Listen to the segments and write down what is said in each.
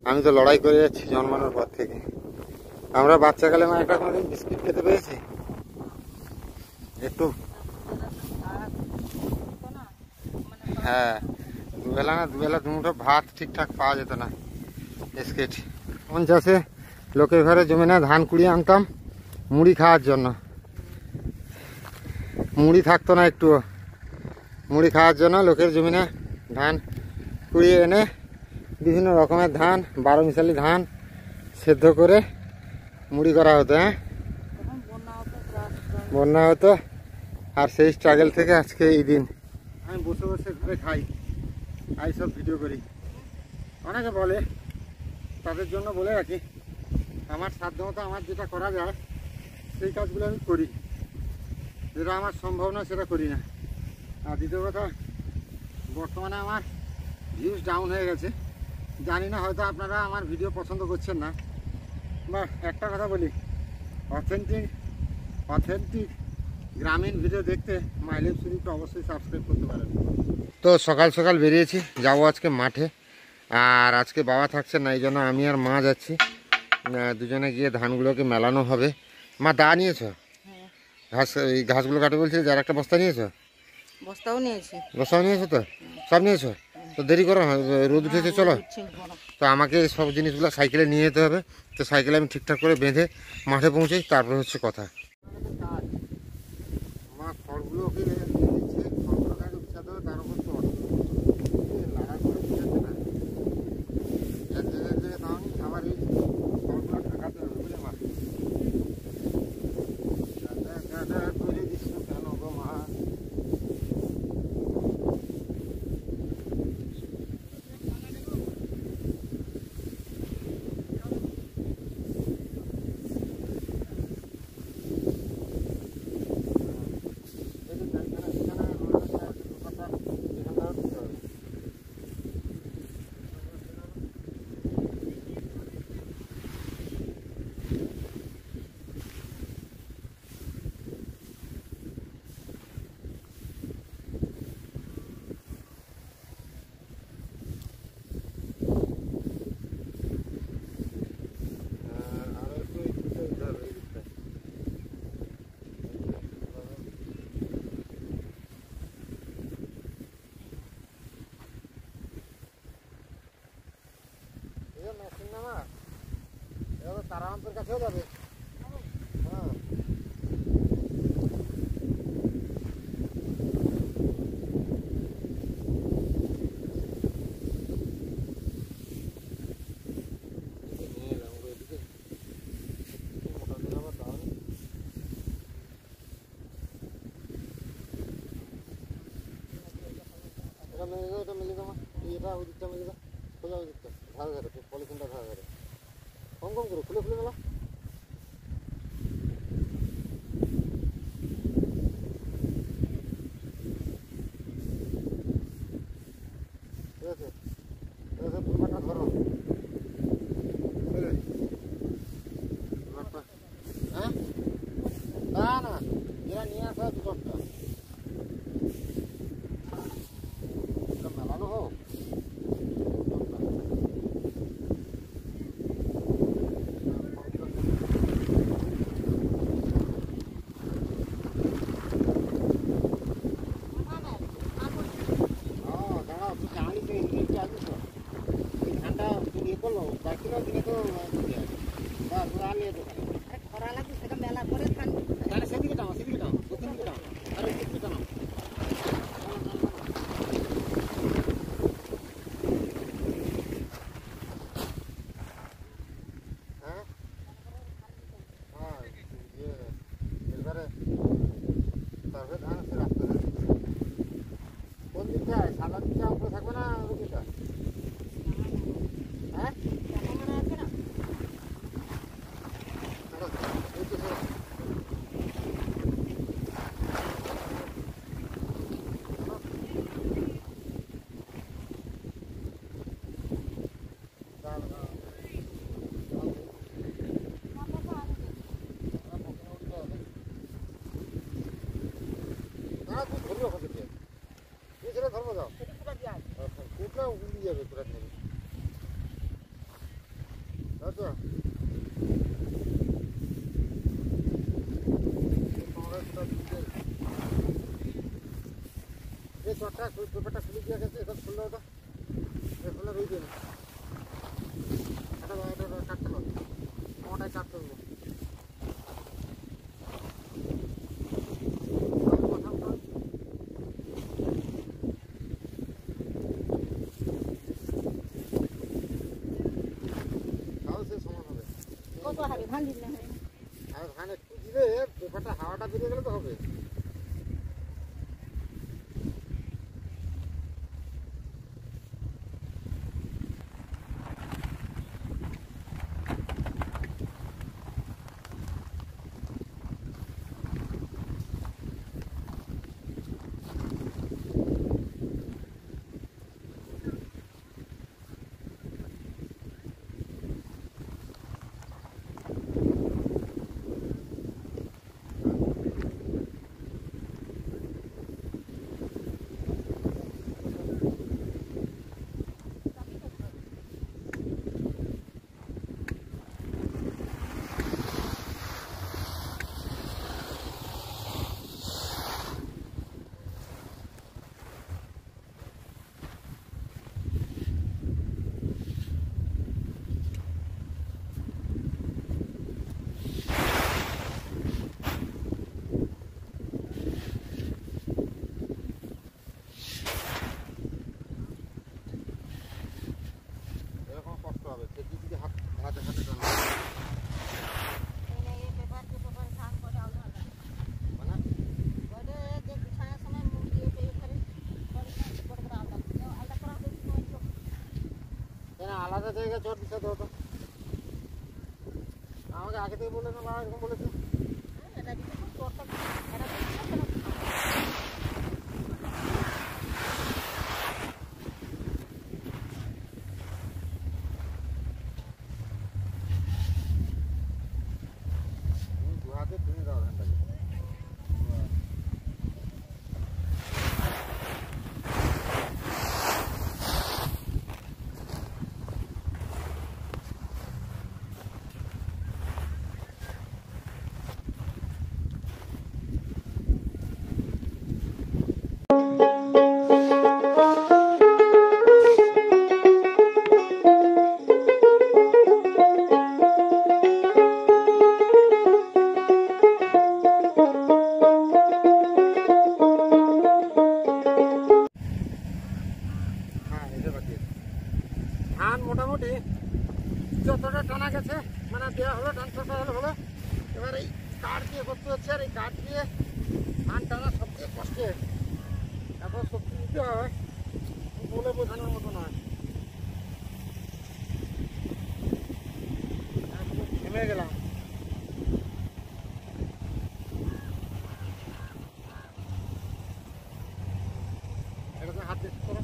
আমি তো লড়াই করে যাচ্ছি জন্মানোর পর থেকে। আমরা বাচ্চাকালে মা একটা কোনোদিন বিস্কিট খেতে পেয়েছি? একটু হ্যাঁ, দুবেলা না দুবেলা দুমুঠো ভাত ঠিকঠাক পাওয়া যেত না। বিস্কিট 50-এ লোকের ঘরে জমে না ধান কুড়িয়ে আনতাম মুড়ি খাওয়ার জন্য। মুড়ি থাকতো না একটুও, মুড়ি খাওয়ার জন্য লোকের জমিনে ধান কুড়িয়ে এনে বিভিন্ন রকমের ধান, 12 মিশালি ধান সেদ্ধ করে মুড়ি করা হতো। হ্যাঁ, বন্যা হতো, আর সেই স্ট্রাগল থেকে আজকে এই দিন আমি বসে বসে ঘরে খাই, সব ভিডিও করি। অনেকে বলে, তাদের জন্য বলে রাখি, আমার সাধ্যমতো আমার যেটা করা যায় সেই কাজগুলো আমি করি, যেটা আমার সম্ভব না সেটা করি না। আর দ্বিতীয় কথা, বর্তমানে আমার ভিউজ ডাউন হয়ে গেছে, জানি না হয়তো আপনারা আমার ভিডিও পছন্দ করছেন না। বা একটা কথা বলি, অথেন্টিক গ্রামীণ ভিডিও দেখতে মাই লাইফ সুরিকে অবশ্যই সাবস্ক্রাইব করতে পারেন। তো সকাল সকাল বেরিয়েছি, যাবো আজকে মাঠে। আর আজকে বাবা থাকছে না, এই জন্য আমি আর মা যাচ্ছি। দুজনে গিয়ে ধানগুলোকে মেলানো হবে। মা দা নিয়েছ? ঘাস, এই ঘাসগুলো কাটে বলছে, যার একটা বস্তা নিয়েছ? বস্তাও নিয়েছো তো? সব নিয়েছো তো? দেরি করো, রোদ উঠেছে, চলো। তো আমাকে সব জিনিসগুলো সাইকেলে নিয়ে যেতে হবে। তো সাইকেলে আমি ঠিকঠাক করে বেঁধে মাঠে পৌঁছাই, তারপরে হচ্ছে কথা। মা খড়গুলোকে দিচ্ছে, খড়গুলো কাটে উচ্চাতে হবে, তার উপর তো লাড়া করে দিচ্ছে না, এক জায়গায় তখন আবার এই খড়গুলো ঢাকাতে হবে, বুঝলে মা? করে দিচ্ছ কেন গো মা? তারামান্তের কাছেও যাবে। হ্যাঁ, এটা মিলে যাবো, এটা ওই দিকটা মিলে যাও, সোজা ওই দিকটা ধারে ধারে, পলিথিনটা ধারে ধারে কম কম করে খুলে মেলা। ঠিক আছে, ফুলবাটা ধরো। হ্যাঁ, না না, এরা নিয়ে আসা দুটো মেলানো হোক। ধর্ম যাও, উড়ে যাবে পুরা। তো এই চটটা পেপারটা খুলে দিয়ে গেছে, এটা খুললে ওটা খুলে রয়ে দিয়ে এটা কাটতে হবে, ওটাই কাটতে হবে। আর ধান একটু দিলে পেপারটা হাওয়াটা বেরিয়ে গেলে তো হবে। আলাদা জায়গায় চট বিছাতে হতো, আমাকে আগে থেকে বলে না, বাবা এরকম বলেছে। দু হাতে টেনে দাও ধানটাকে। ধান মোটামুটি যতটা টানা গেছে, মানে দেওয়া হলো, ট্রান্সফারটা হলো। এবার এই কাঠ দিয়ে করতে হচ্ছে, আর এই কাঠ দিয়ে ধান টানা সবচেয়ে কষ্টের। এত শক্তি দিতে হয়, বলে বোঝানোর মতো নয়। থেমে গেলাম। এরকম হাত দিয়ে করো।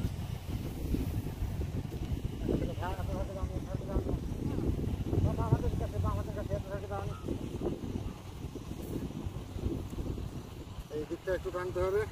এই দিকটা একটু টানতে হবে।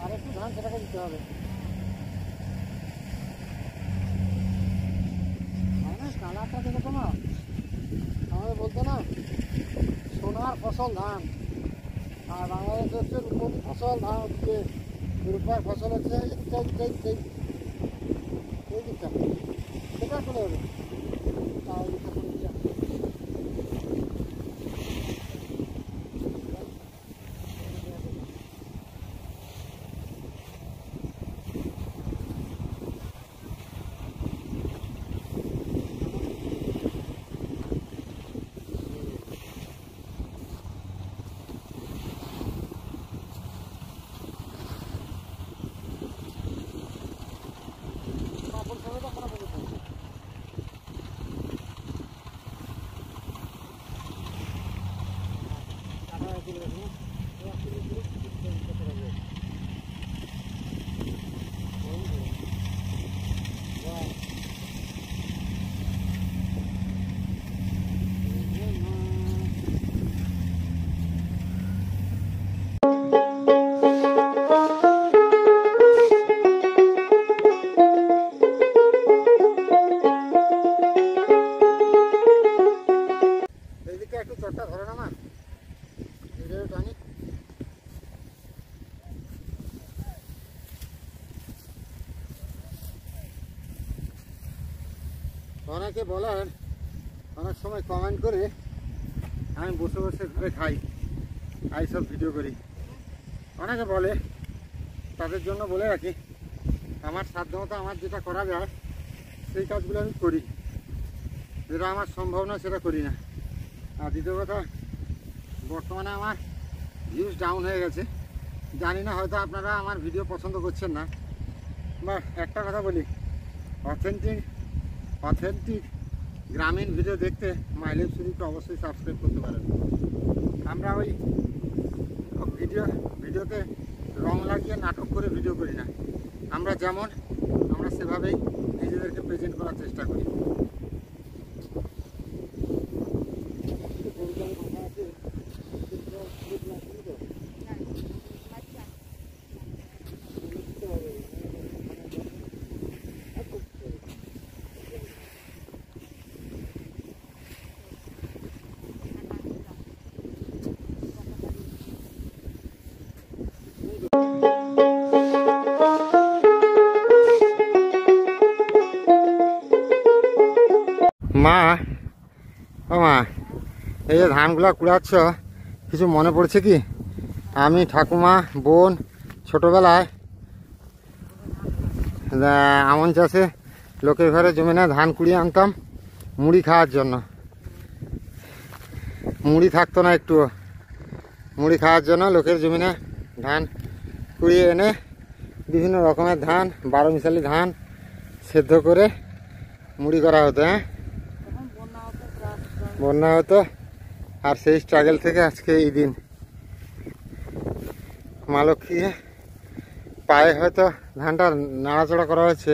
আর একটু ধান সেটাকে দিতে হবে। কালারটা দেখো না, আমাদের বলতো না সোনার ফসল ধান, আর বাংলাদেশ হচ্ছে রূপোর ফসল ধান, হচ্ছে রূপার ফসল হচ্ছে এই দিকটা, সেটা চলে যাবে। তাও দিকটা চলে যাবে। অনেকে বলেন, অনেক সময় কমেন্ট করে আমি বসে বসে ঘরে খাই, এইসব ভিডিও করি। অনেকে বলে, তাদের জন্য বলে রাখি, আমার সাধ্যমতো আমার যেটা করা যায় সেই কাজগুলো আমি করি, যেটা আমার সম্ভব না সেটা করি না। আর দ্বিতীয় কথা, বর্তমানে আমার ভিউজ ডাউন হয়ে গেছে, জানি না হয়তো আপনারা আমার ভিডিও পছন্দ করছেন না। বা একটা কথা বলি, অথেন্টিক গ্রামীণ ভিডিও দেখতে মাই লাইফ সুরিকে অবশ্যই সাবস্ক্রাইব করতে পারেন। আমরা ওই ভিডিওতে রং লাগিয়ে নাটক করে ভিডিও করি না, আমরা যেমন আমরা সেভাবেই নিজেদেরকে প্রেজেন্ট করার চেষ্টা করি। মা, ও মা, এই যে ধানগুলো কুড়াচ্ছ, কিছু মনে পড়ছে কি? আমি, ঠাকুমা, বোন ছোটোবেলায় আমন চাষে লোকের ঘরে জমিনে ধান কুড়িয়ে আনতাম মুড়ি খাওয়ার জন্য। মুড়ি থাকতো না একটুও, মুড়ি খাওয়ার জন্য লোকের জমিনে ধান কুড়িয়ে এনে বিভিন্ন রকমের ধান, 12 মিশালি ধান সেদ্ধ করে মুড়ি করা হতো। হ্যাঁ, বন্যা হতো, আর সেই স্ট্রাগল থেকে আজকে এই দিন। মা লক্ষ্মী পায়ে হয়তো ধানটা নাড়াচড়া করা হয়েছে,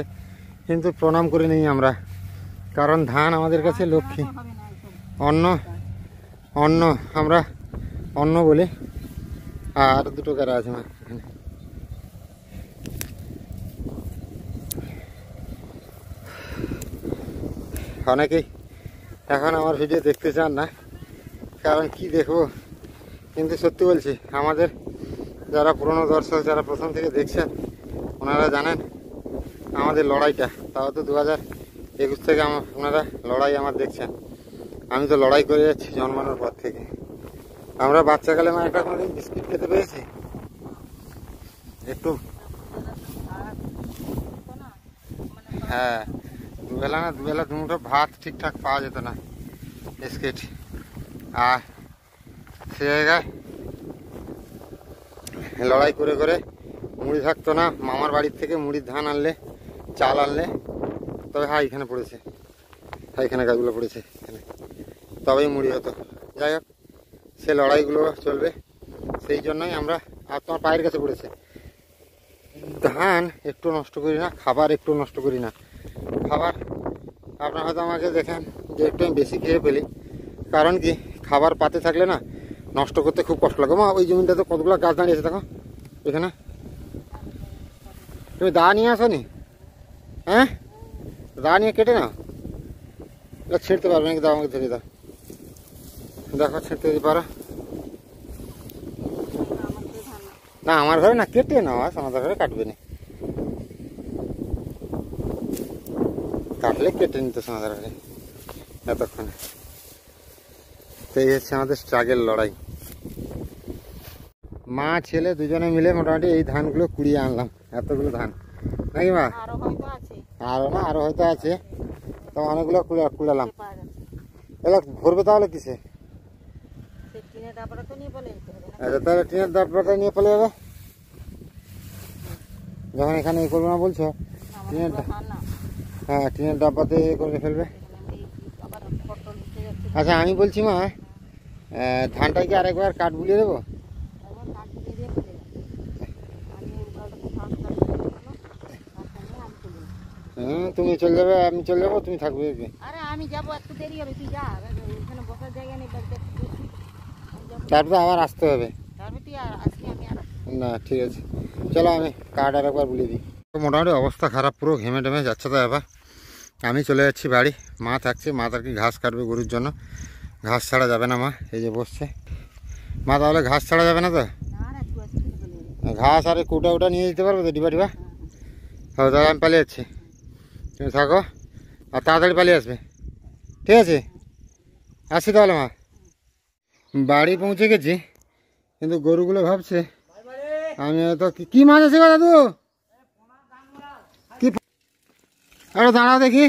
কিন্তু প্রণাম করে নিই আমরা, কারণ ধান আমাদের কাছে লক্ষ্মী, অন্ন আমরা অন্ন বলি। আর দুটো কারা আছে মা এখানে। অনেকেই এখন আমার ভিডিও দেখতে চান না, কারণ কি দেখবো, কিন্তু সত্যি বলছি, আমাদের যারা পুরনো দর্শক, যারা প্রথম থেকে দেখছেন, ওনারা জানেন আমাদের লড়াইটা। তাও তো 2021 থেকে ওনারা লড়াই আমার দেখছেন। আমি তো লড়াই করে যাচ্ছি জন্মানোর পর থেকে। আমরা বাচ্চাকালে মা একটা কোনোদিন বিস্কিট খেতে পেয়েছি একটু? হ্যাঁ, দুবেলা দুমুঠো ভাত ঠিকঠাক পাওয়া যেত না, বিস্কিট। আর সে জায়গায় লড়াই করে করে মুড়ি থাকতো না, মামার বাড়ির থেকে মুড়ির ধান আনলে, চাল আনলে, তবে হ্যাঁ এখানে পড়েছে, হ্যাঁ এখানে গাছগুলো পড়েছে এখানে, তবেই মুড়ি হতো। যাই হোক, সে লড়াইগুলো চলবে, সেই জন্যই আমরা। আর তোমার পায়ের কাছে পড়েছে। ধান একটু নষ্ট করি না, খাবার একটু নষ্ট করি না। খাবার আপনারা হয়তো আমাকে দেখেন যে একটু আমি বেশি খেয়ে ফেলি, কারণ কি, খাবার পাতে থাকলে না নষ্ট করতে খুব কষ্ট লাগে। মা, ওই জমিটাতে কতগুলো গাছ দাঁড়িয়েছে দেখো এখানে, তুমি দা নিয়ে আসো নি? হ্যাঁ, দা নিয়ে কেটে নাও, এটা ছিঁড়তে পারবে নাকি? দাও আমাকে ধরে দাও, দেখো ছিঁড়তে দিতে পারো না? আমার ঘরে না, কেটে নাও, আস আমাদের ঘরে কাটবে না, কাটলে কেটে নিত সোনাদার ঘরে এতক্ষণে। তো এই হচ্ছে আমাদের স্ট্রাগল, লড়াই। মা ছেলে দুজনে মিলে মোটামুটি এই ধানগুলো কুড়িয়ে আনলাম, এতগুলো ধান, নাকি মা? আরো হয়তো আছে, তো অনেকগুলো কুড়ালাম। এগুলো ভরবে তাহলে কিসে? আচ্ছা, তাহলে টিনের ডাব্বাটা নিয়ে চলে যাবে যখন এখানে এ করবো না বলছো। হ্যাঁ, টিনের ডাব্বাতে এ করে ফেলবে। আচ্ছা, আমি বলছি মা, ধানটা কি আরেকবার কাঠ বুলিয়ে দেবো? তুমি চলে যাবে, আমি চলে যাবো, তুমি থাকবে? আরে আমি যাবো, একটু দেরি হবে, তুই যা, এখানে বসার জায়গা নেই, তারপরে আবার আসতে হবে। তারপরে তুই আজকে আমি আর না, ঠিক আছে, চলো আমি কাঠ আর একবার বুলিয়ে দিই। মোটামুটি অবস্থা খারাপ, পুরো ঘেমে টেমে যাচ্ছে। তো এবার আমি চলে যাচ্ছি বাড়ি, মা থাকছে, মা তার কি ঘাস কাটবে গরুর জন্য, ঘাস ছাড়া যাবে না। মা এই যে বসছে, মা তাহলে ঘাস ছাড়া যাবে না তো? ঘাস আর ওটা নিয়ে যেতে পারবে তো, ডিবা? হ্যাঁ, তাহলে আমি পালিয়ে যাচ্ছি, তুমি থাকো, আর তাড়াতাড়ি পালিয়ে আসবে, ঠিক আছে? আসছি তাহলে মা। বাড়ি পৌঁছে গেছি, কিন্তু গরুগুলো ভাবছে আমি হয়তো কি মাছ আছে গো দাদু? কি? আরে দাঁড়াও দেখি,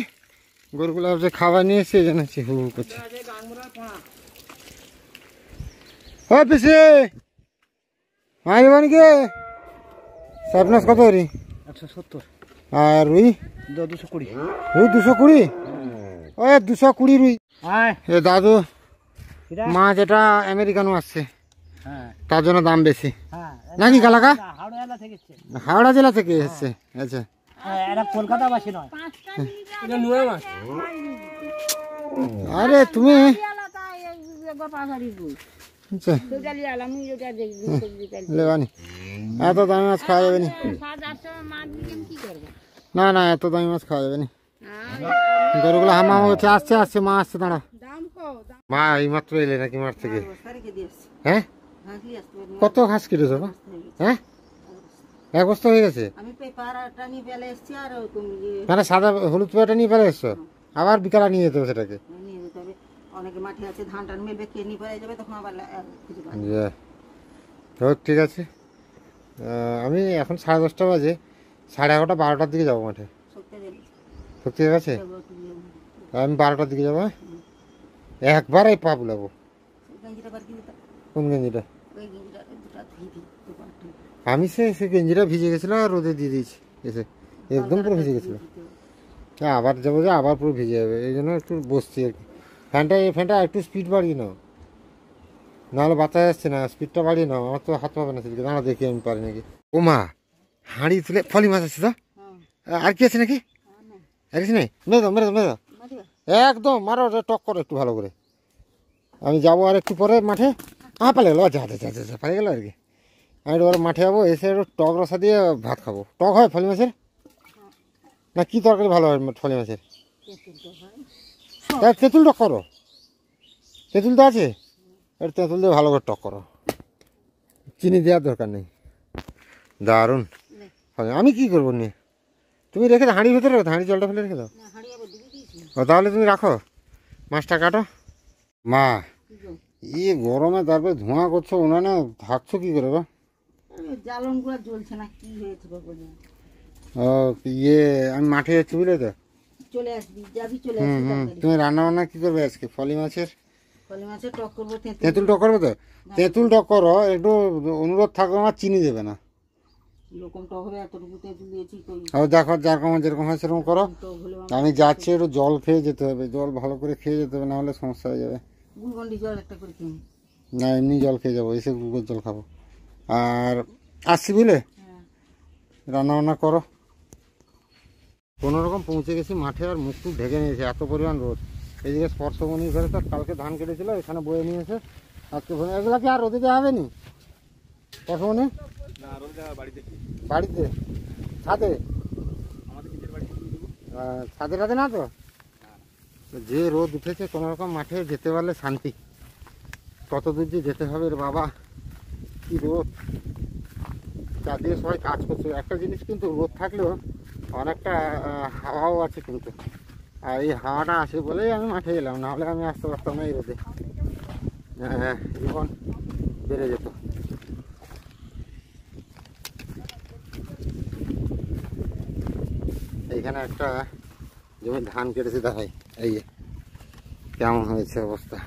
গরুগুলো ভাবছে খাবার নিয়ে এসছে, এই জন্য হু হু করছে। ও পিসি মাছ দেবেন কি? সাপনাস কত রি? 170 আর রুই? 220 রুই 220? ও 220 রুই। আয় এ দাদু মাছ এটা আমেরিকানো আসছে, হ্যাঁ তার জন্য দাম বেশি হ্যাঁ নাকি কালাকা? হাওড়া থেকে এসেছে, হাওড়া জেলা থেকে এসছে। আচ্ছা, এটা কলকাতাবাসী নয়, এটা নুয়ে মাছ। আরে তুমি আচ্ছা লেবানি, এত দামি মাছ খাওয়া যাবে না। না না, এত দামি মাছ খাওয়া যাবে না। গরুগুলো হামা হচ্ছে, আসছে আসছে, মা আসছে, দাঁড়া। মা এইমাত্র এলে নাকি মাঠ থেকে? হ্যাঁ, কত ঘাস কেটেছো? হ্যাঁ, 1 বস্তা হয়ে গেছে। মানে সাদা হলুদ পেয়ারটা নিয়ে ফেলে এসছো, আবার বিকালে নিয়ে যেতে হবে সেটাকে। অনেকে মাঠে আছে, ধান টান মেলবে, কে নিয়ে পড়ে যাবে, তখন আবার খুঁজে পাবে। হোক, ঠিক আছে। আমি এখন 10:30 বাজে, 11:30 12টার দিকে যাবো মাঠে। সত্যি আছে, আমি 12টার দিকে যাবো। একবার এই পা বুলাবো। কোন গেঞ্জিটা? আমি সে গেঞ্জিটা ভিজে গেছিল, আর রোদে দিয়ে দিয়েছি এসে, একদম পুরো ভিজে গেছিল। আবার যাবো, যে আবার পুরো ভিজে যাবে, এই জন্য একটু বসছি আর কি। ফ্যানটা একটু স্পিড বাড়িয়ে নাও, নাহলে বাতাস আসছে না, স্পিডটা বাড়িয়ে নাও। আমার তো হাত পাবে না সেদিকে, দাঁড়া দেখি আমি পারি নাকি। ও মা, হাঁড়ি তুলে ফলি মাছ আছে তো? আর কি আছে নাকি? আর কিছু নেই? মেরে দাও, মেরে দাও, মেরে দাও, একদম মারো, টক করো একটু ভালো করে। আমি যাবো আর একটু পরে মাঠে। পালিয়ে গেলো, আচ্ছা আচ্ছা আচ্ছা, পালিয়ে গেলো আর কি। আমি একটু মাঠে যাবো, এসে একটু টক রসা দিয়ে ভাত খাবো। টক হয় ফলি মাছের না? কি তরকারি ভালো হয় ফলি মাছের? তেঁতুল টক করো, তেঁতুল তো আছে, একটু তেঁতুল দিয়ে ভালো করে টক করো, চিনি দেওয়ার দরকার নেই। দারুণ। আমি কি করবো নিয়ে? তুমি রেখে দাও, হাঁড়ির ভেতরে রেখে দাও, হাঁড়ি জলটা ফেলে রেখে দাও। ও তাহলে তুমি রাখো, মাছটা কাটো। মা, গরমে তারপরে ধোঁয়া করছো, উনানে থাকছো কি করে গো? জ্বালন গুলো জ্বলছে না, কি হয়েছে বাবা? ও আমি মাঠে যাচ্ছি, বুঝলে তো? চলে আসবি, যাবি, চলে আসবি। তুমি রান্না বান্না কি করবে আজকে? ফলি মাছের টক করবো। তেঁতুল টক করবে তো? তেঁতুল টক করো, একটু অনুরোধ থাকবে আমার, চিনি দেবে না। এরকম টক হবে, এতটুকু তেঁতুল দিয়েছি। দেখো যেরকম হয় সেরকম করো। আমি যাচ্ছি, একটু জল খেয়ে যেতে হবে, জল ভালো করে খেয়ে যেতে হবে, নাহলে সমস্যা হয়ে যাবে। গুলকন্ডি জল একটা করে খেয়ে না, এমনি জল খেয়ে যাবো, এসে গ্লুকোজ জল খাবো। আর আসছি, বুঝলে? রান্না বান্না করো। কোনোরকম পৌঁছে গেছি মাঠে, আর মুখ টুক ঢেকে নিয়েছে, এত পরিমাণ রোদ। এইদিকে স্পর্শমণি ঘরে তো কালকে ধান কেটেছিল, এখানে বয়ে নিয়েছে আজকে। এগুলা কি আর রোদে দেওয়া হবে নি? স্পর্শমণি বাড়িতে, ছাদে? ছাদে টাদে না তো? যে রোদ উঠেছে, কোনোরকম মাঠে যেতে পারলে শান্তি। কত দূর যে যেতে হবে রে বাবা, কি রোদ! চারদিকে সবাই কাজ করছে। একটা জিনিস কিন্তু, রোদ থাকলেও অনেকটা হাওয়াও আছে কিন্তু, আর এই হাওয়াটা আসে বলেই আমি মাঠে এলাম, নাহলে আমি আসতে পারতাম না এই রোদে। জীবন বেড়ে যেত। এইখানে একটা জমি ধান কেটেছে, দেখাই, এই কেমন হয়েছে অবস্থা।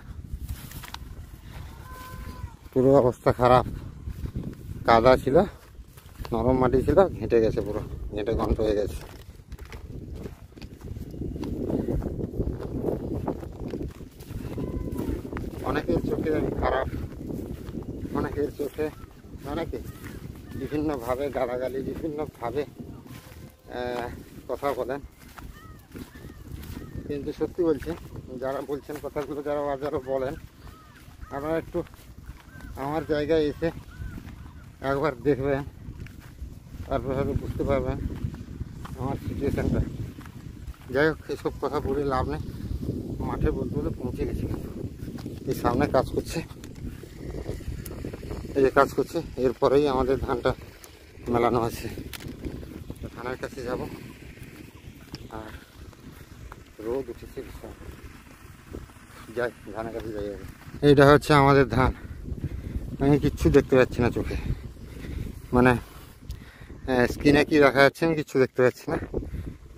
পুরো অবস্থা খারাপ, কাদা ছিল, নরম মাটি ছিল, ঘেঁটে গেছে, পুরো ঘেঁটে ঘন্ট হয়ে গেছে। অনেকের চোখে খারাপ, অনেকের চোখে অনেকে বিভিন্নভাবে গালাগালি, বিভিন্নভাবে কথা বলেন, কিন্তু সত্যি বলছে, যারা বলছেন কথাগুলো, যারা বলেন, আপনারা একটু আমার জায়গায় এসে একবার দেখবেন, তারপর হয়তো বুঝতে পারবেন আমার সিচুয়েশানটা। যাই হোক, এসব কথা বলে লাভ নেই। মাঠে বলতে বলে পৌঁছে গেছি, কিন্তু এই সামনে কাজ করছে, এই যে কাজ করছে, এরপরেই আমাদের ধানটা মেলানো আছে। ধানের কাছে যাব, আর রোদ উঠেছে ভীষণ। যাই ধানের কাছে যাই আগে। এইটা হচ্ছে আমাদের ধান। আমি কিচ্ছু দেখতে পাচ্ছি না চোখে, মানে স্ক্রিনে কি দেখা যাচ্ছে আমি কিচ্ছু দেখতে পাচ্ছি না।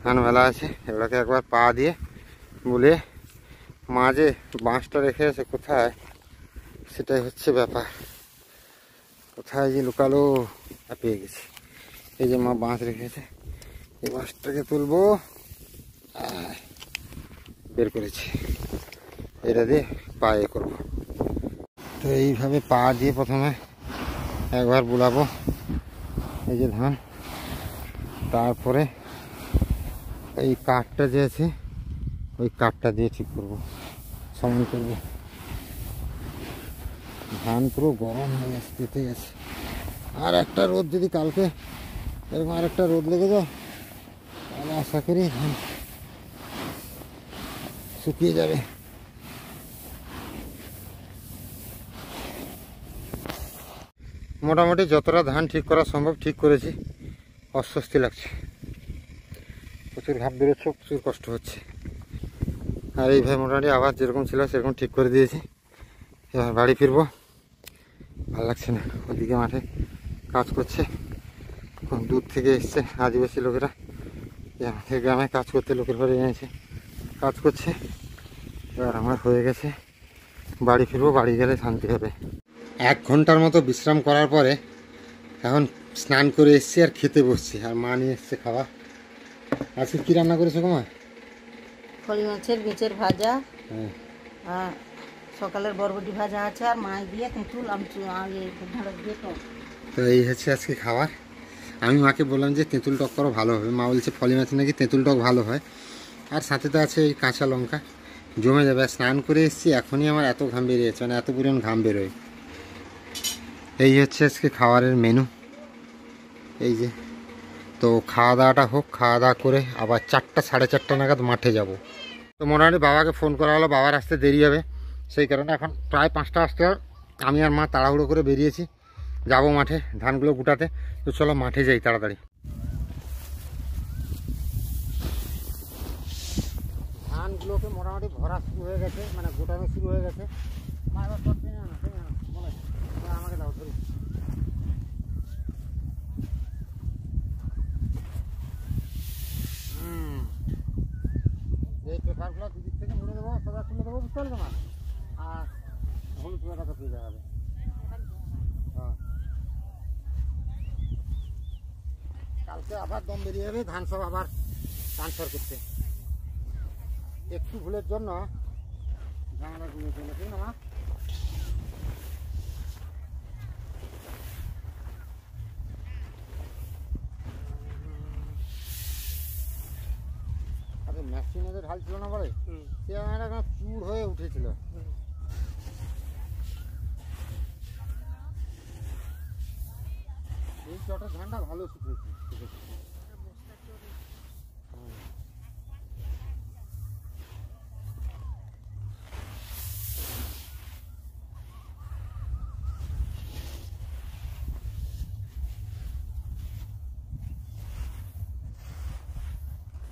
ধান মেলা আছে, এগুলোকে একবার পা দিয়ে বলে মাঝে বাঁশটা রেখে আছে কোথায়, সেটাই হচ্ছে ব্যাপার। কোথায় যে লুকালো, পেয়ে গেছি। এই যে মা বাঁশ রেখেছে, এই বাঁশটাকে তুলবো, বের করেছি। এটা দিয়ে পা এ করবো। তো এইভাবে পা দিয়ে প্রথমে একবার বুলাবো এই যে ধান, তারপরে এই কাঠটা যে আছে ওই কাঠটা দিয়ে ঠিক করবো, সমান করবো। ধান পুরো গরম হয়ে গেছে, পেতে গেছে। আর একটা রোদ যদি কালকে এরকম আর একটা রোদ লেগে যায় তাহলে আশা করি ধান শুকিয়ে যাবে। মোটামুটি যতটা ধান ঠিক করা সম্ভব ঠিক করেছি। অস্বস্তি লাগছে, প্রচুর ঘাম বেরোচ্ছে, প্রচুর কষ্ট হচ্ছে। আর এইভাবে মোটামুটি আবার যেরকম ছিল সেরকম ঠিক করে দিয়েছি। এবার বাড়ি ফিরবো, ভালো লাগছে না। ওইদিকে মাঠে কাজ করছে, দূর থেকে এসছে আদিবাসী লোকেরা, আমাদের গ্রামে কাজ করতে লোকের ঘরে এনেছে, কাজ করছে। এবার আমার হয়ে গেছে, বাড়ি ফিরবো, বাড়ি গেলে শান্তি হবে। 1 ঘন্টার মতো বিশ্রাম করার পরে এখন স্নান করে এসছি আর খেতে বসছি। আর মা নিয়ে এসছে খাবার। আজকে কী রান্না করেছো গো মা? ফলি মাছের বিচের ভাজা, হ্যাঁ, আর সকালের বরবটি ভাজা আছে, আর মাছ দিয়ে তেঁতুল ঢাড়ক দিয়ে টক। তো এই হচ্ছে আজকে খাবার। আমি মাকে বললাম যে তেঁতুল টক করো, ভালো হবে। মা বলছে ফলি মাছে নাকি তেঁতুল টক ভালো হয়। আর সাথে তো আছে এই কাঁচা লঙ্কা, জমে যাবে। আর স্নান করে এসেছি, এখনই আমার এত ঘাম বেরিয়েছে, মানে এত পরিমাণ ঘাম বেরোয়। এই হচ্ছে আজকে খাবারের মেনু। এই যে, তো খাওয়া দাওয়াটা হোক, খাওয়া দাওয়া করে আবার 4টা 4:30 নাগাদ মাঠে যাব। তো মোটামুটি বাবাকে ফোন করা হলো, বাবার আসতে দেরি হবে, সেই কারণে এখন প্রায় 5টা আসতে হবে। আমি আর মা তাড়াহুড়ো করে বেরিয়েছি, যাব মাঠে ধানগুলো গুটাতে। তো চলো মাঠে যাই তাড়াতাড়ি। ধানগুলোকে মোটামুটি ভরা শুরু হয়ে গেছে, মানে গোটানো শুরু হয়ে গেছে। মা এবার সব টেনে আনো, বলে আমাকে দাও ধরি। এই পেপারগুলো দুদিক থেকে মুড়ে দেবো, সবাই তুলে দেবো, বুঝতে পারছো না? আর হলুদ পেপারটা তুলে যাবে। হ্যাঁ, কালকে আবার দম বেরিয়ে যাবে, ধান সব আবার ট্রান্সফার করতে। একটু ভুলের জন্য ঝামেলা ঘুরে চলে, ঠিক না মা? আরে মেশিনে যে ঢাল ছিল না বলে, সে একটা চুর হয়ে উঠেছিল। এই চটের ধানটা ভালো শুকিয়েছে।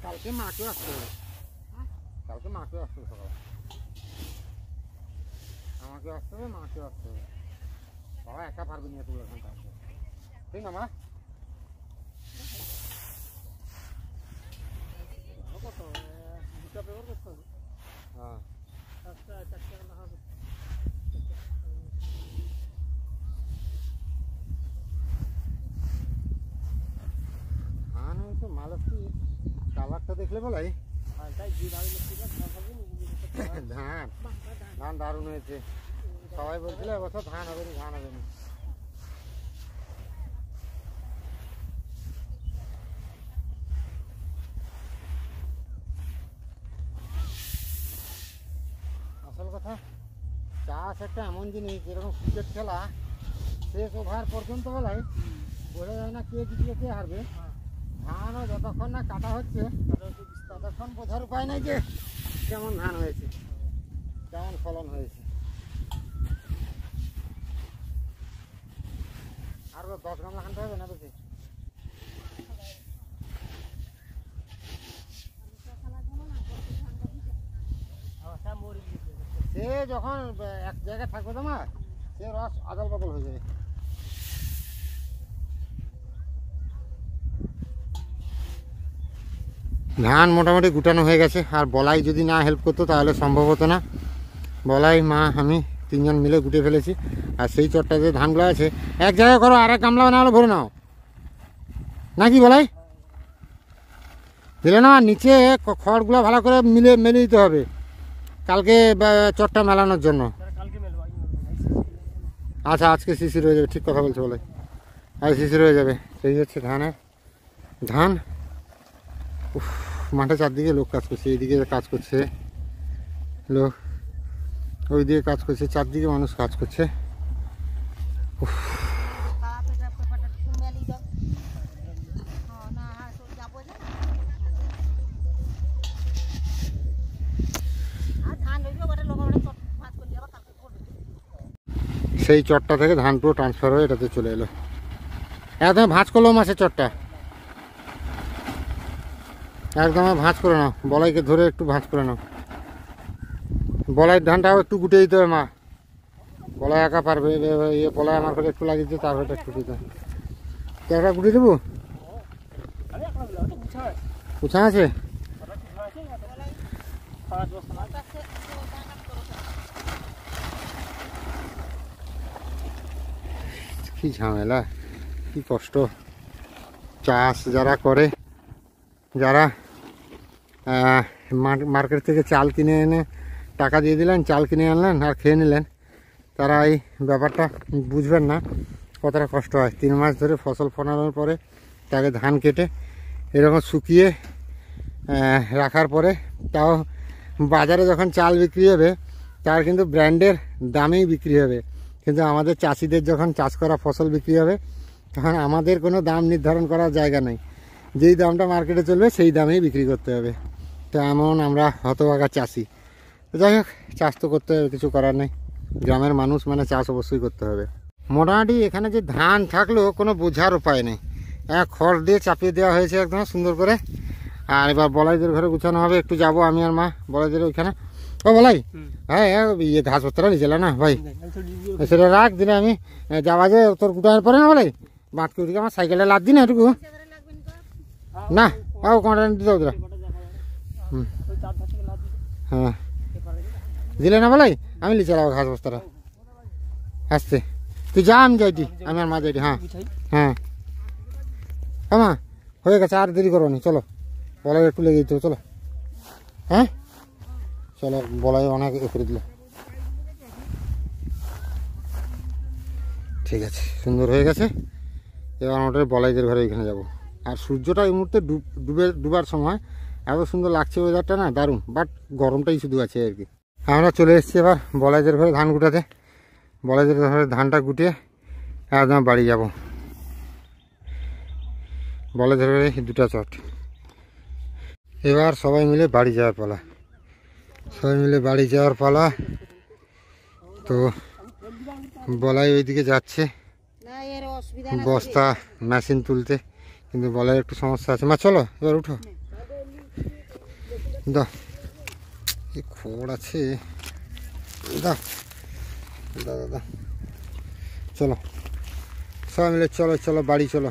কালকে মাকেও আসতে হবে, কালকে মাকেও আসতে হবে, সকালে আমাকেও আসতে হবে, মাকেও আসতে হবে। বাবা একা পারবে নিয়ে তুলে ধানটা আসবে, ঠিক না মা? হ্যাঁ, ধান হয়েছে মালতী, কালারটা দেখলে বলাই ধান, ধান দারুণ হয়েছে। সবাই বলছিল এবছর ধান হবে না, ধান হবে না। আসল কথা, চাষ একটা এমন জিনিস, যেরকম ক্রিকেট খেলা শেষ ওভার পর্যন্ত বেলায় বোঝা যায় না কে জিতবে কে হারবে। ধানও যতক্ষণ না কাটা হচ্ছে ততক্ষণ বোঝার উপায় নাই যে কেমন ধান হয়েছে, কেমন ফলন হয়েছে। আর 10 গামলা খানতে হবে না বেশি। সে যখন এক জায়গায় থাকবে তো মা, সে রস আদল বদল হয়ে যাবে। ধান মোটামুটি গুটানো হয়ে গেছে, আর বলাই যদি না হেল্প করতো তাহলে সম্ভব হতো না। বলাই, মা, আমি তিনজন মিলে গুটে ফেলেছি। আর সেই চটটা যে ধানগুলো আছে এক জায়গায় করো, আর এক গামলা না হলে ভরে নাও নাকি বলাই, দিলে না? নিচে খড়গুলো ভালো করে মেলে দিতে হবে কালকে চটটা মেলানোর জন্য। আচ্ছা, আজকে শিশির হয়ে যাবে, ঠিক কথা বলছে বলাই, আজ শিশির হয়ে যাবে। সেই হচ্ছে ধান। উফ, মাঠে চারদিকে লোক কাজ করছে, এইদিকে কাজ করছে লোক, ওইদিকে কাজ করছে, চারদিকে মানুষ কাজ করছে। সেই চটটা থেকে ধান পুরো ট্রান্সফার হয়ে এটাতে চলে এলো। একদম ভাঁজ করলো মাছের চটটা, একদম ভাঁজ করে নাও, বলাইকে ধরে একটু ভাঁজ করে নাও। বলাইয়ের ধানটাও একটু গুটে দিতে হবে মা, বলাই একা পারবে? বলাই আমার করে একটু লাগিয়ে দিতে, তার হয়তো একটু দিতে একটা গুটে দেবো। উঠা আছে? কি ঝামেলা, কি কষ্ট। চাষ যারা করে, যারা মার্কেট থেকে চাল কিনে এনে টাকা দিয়ে দিলেন, চাল কিনে আনলেন আর খেয়ে নিলেন, তারা এই ব্যাপারটা বুঝবেন না কতটা কষ্ট হয়। 3 মাস ধরে ফসল ফলানোর পরে তাকে ধান কেটে এরকম শুকিয়ে রাখার পরে, তাও বাজারে যখন চাল বিক্রি হবে তার কিন্তু ব্র্যান্ডের দামেই বিক্রি হবে, কিন্তু আমাদের চাষিদের যখন চাষ করা ফসল বিক্রি হবে তখন আমাদের কোনো দাম নির্ধারণ করার জায়গা নেই, যেই দামটা মার্কেটে চলবে সেই দামেই বিক্রি করতে হবে। তো এমন আমরা হতভাগা চাষি। যাই হোক, চাষ তো করতে হবে, কিছু করার নেই, গ্রামের মানুষ মানে চাষ অবশ্যই করতে হবে। মোটামুটি এখানে যে ধান থাকলেও কোনো বোঝার উপায় নেই, খড় দিয়ে চাপিয়ে দেওয়া হয়েছে একদম সুন্দর করে। আর এবার বলাইদের ঘরে গুছানো হবে, একটু যাব আমি আর মা বলাইদের ওইখানে। ও বলাই, হ্যাঁ ইয়ে ঘাস পত্র নিয়েছিল না ভাই, সেটা রাখ, দিলে আমি যাওয়া যায় তোর গুটানোর পরে না বলাই, বাঁধকে উঠে আমার সাইকেলে লাদ দিন এটুকু না, ও কোনটা দিতে ওদের। হ্যাঁ দিলে না বলাই, আমি লিখে চালাবো ঘাস বস্তাটা আসতে। তুই যা, আমি যাইটি, আমি আর মা যাইটি। হ্যাঁ হ্যাঁ হ্যাঁ মা, হয়ে গেছে, আর দেরি করো নি, চলো বলাই একটু লেগে দিতে, চলো। হ্যাঁ চলো, বলাই অনেক এ করে দিল। ঠিক আছে, সুন্দর হয়ে গেছে। এবার আমরা বলাইদের ঘরে এখানে যাব। আর সূর্যটা এই মুহূর্তে ডুবার সময় এত সুন্দর লাগছে ওয়েদারটা না, দারুণ। বাট গরমটাই শুধু আছে আর কি। আমরা চলে এসেছি এবার বলাইদের ঘরে ধান গুটাতে। বলাইদের ঘরে ধানটা গুটিয়ে একদম বাড়ি যাব। বলাইদের ঘরে 2টা চট। এবার সবাই মিলে বাড়ি যাওয়ার পালা, সবাই মিলে বাড়ি যাওয়ার পালা। তো বলাই ওইদিকে যাচ্ছে বস্তা মেশিন তুলতে, কিন্তু বলাই একটু সমস্যা আছে। মা চলো এবার উঠো, দাও এই খড় আছে, দাও দাদা, চলো সবাই মিলে, চলো চলো বাড়ি চলো।